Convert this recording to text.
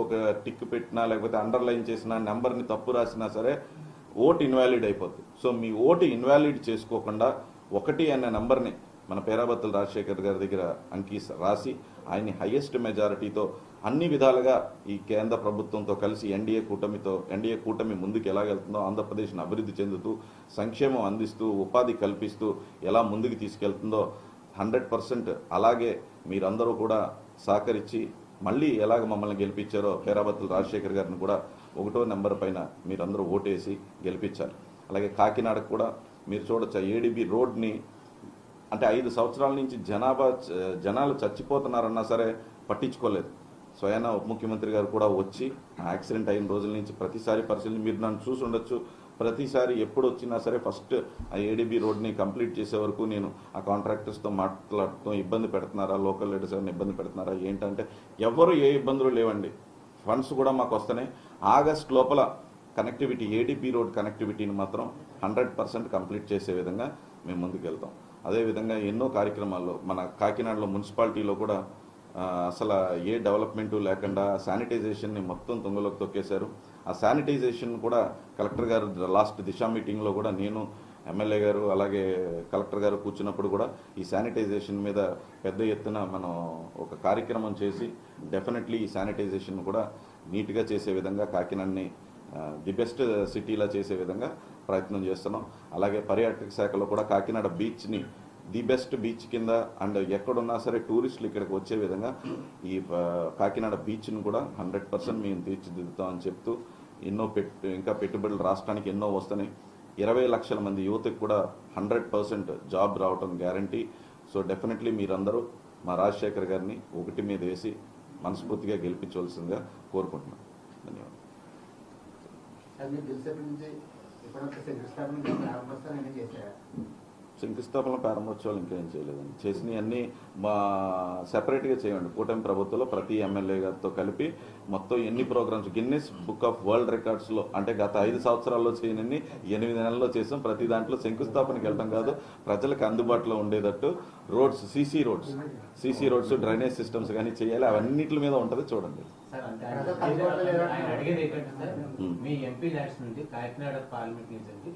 ఒక టిక్ పెట్టినా లేకపోతే అండర్లైన్ చేసినా నెంబర్ని తప్పు రాసినా సరే ఓటు ఇన్వాలిడ్ అయిపోతుంది. సో మీ ఓటు ఇన్వాలిడ్ చేసుకోకుండా 1 అనే నెంబర్ని మన పేరాబత్తుల రాజశేఖర్ గారి దగ్గర అంకి రాసి ఆయన్ని హైయెస్ట్ మెజారిటీతో అన్ని విధాలుగా ఈ కేంద్ర ప్రభుత్వంతో కలిసి ఎన్డీఏ కూటమి ముందుకు ఎలాగెళ్తుందో, ఆంధ్రప్రదేశ్ని అభివృద్ధి చెందుతూ సంక్షేమం అందిస్తూ ఉపాధి కల్పిస్తూ ఎలా ముందుకు తీసుకెళ్తుందో 100% అలాగే మీరందరూ కూడా సహకరించి మళ్ళీ ఎలాగ మమ్మల్ని గెలిపించారో పేరాబత్తుల రాజశేఖర్ గారిని కూడా 1వ నెంబర్ పైన మీరందరూ ఓటేసి గెలిపించారు. అలాగే కాకినాడకు కూడా మీరు చూడొచ్చు, ఏడీబీ రోడ్ని అంటే 5 సంవత్సరాల నుంచి జనాలు చచ్చిపోతున్నారన్నా సరే పట్టించుకోలేదు. స్వయాన ఉప ముఖ్యమంత్రి గారు కూడా వచ్చి యాక్సిడెంట్ అయిన రోజుల నుంచి ప్రతిసారి పరిశీలన, మీరు నన్ను చూసి ఉండొచ్చు, ప్రతిసారి ఎప్పుడు వచ్చినా సరే ఫస్ట్ ఆ ఏడీబీ రోడ్ని కంప్లీట్ చేసే వరకు నేను ఆ కాంట్రాక్టర్స్తో మాట్లాడుతూ ఇబ్బంది పెడుతున్నారా, లోకల్ లీడర్స్ ఎవరిని ఇబ్బంది పెడుతున్నారా ఏంటంటే ఎవరు ఏ ఇబ్బందులు లేవండి, ఫండ్స్ కూడా మాకు వస్తున్నాయి. ఆగస్ట్ లోపల కనెక్టివిటీ ఏడీబీ రోడ్ కనెక్టివిటీని మాత్రం 100% కంప్లీట్ చేసే విధంగా మేము ముందుకు వెళ్తాం. అదేవిధంగా ఎన్నో కార్యక్రమాల్లో మన కాకినాడలో మున్సిపాలిటీలో కూడా అసలు ఏ డెవలప్మెంటు లేకుండా శానిటైజేషన్ని మొత్తం తుంగలోకి తొక్కేశారు. ఆ శానిటైజేషన్ కూడా కలెక్టర్ గారు లాస్ట్ దిశా మీటింగ్లో కూడా నేను, ఎమ్మెల్యే గారు అలాగే కలెక్టర్ గారు కూర్చున్నప్పుడు కూడా ఈ శానిటైజేషన్ మీద పెద్ద ఎత్తున మనం ఒక కార్యక్రమం చేసి డెఫినెట్లీ ఈ శానిటైజేషన్ కూడా నీట్గా చేసే విధంగా కాకినాడని ది బెస్ట్ సిటీలా చేసే విధంగా ప్రయత్నం చేస్తున్నాం. అలాగే పర్యాటక శాఖలో కూడా కాకినాడ బీచ్ని ది బెస్ట్ బీచ్ కింద అండ్ ఎక్కడున్నా సరే టూరిస్టులు ఇక్కడికి వచ్చే విధంగా ఈ కాకినాడ బీచ్ను కూడా 100% మేము తీర్చిదిద్దుతామని చెప్తూ ఇంకా పెట్టుబడులు రాష్ట్రానికి ఎన్నో వస్తున్నాయి. 20 లక్షల మంది యువతకు కూడా 100% జాబ్ రావటం గ్యారంటీ. సో డెఫినెట్లీ మీరందరూ మా రాజశేఖర్ గారిని 1 మీద వేసి మనస్ఫూర్తిగా గెలిపించవలసిందిగా కోరుకుంటున్నాను. ధన్యవాదాలు. శంకుస్థాపన ప్రారంభోత్సవాలు ఇంకేం చేయలేదండి. చేసినవన్నీ మా సెపరేట్గా చేయండి. కూటమి ప్రభుత్వంలో ప్రతి ఎమ్మెల్యే గారితో కలిపి మొత్తం ఎన్ని programmes Guinness book of world రికార్డ్స్లో అంటే గత 5 సంవత్సరాల్లో చేయనన్ని 8 నెలల్లో చేసాం. ప్రతి దాంట్లో శంకుస్థాపనకి వెళ్ళడం కాదు, ప్రజలకు అందుబాటులో ఉండేటట్టు roads, CC roads drainage systems కానీ చేయాలి. అవన్నిటి మీద ఉంటుంది, చూడండి. మీ ఎంపీ ల్యాడ్స్ నుండి కాకినాడ పార్లమెంట్ నుంచి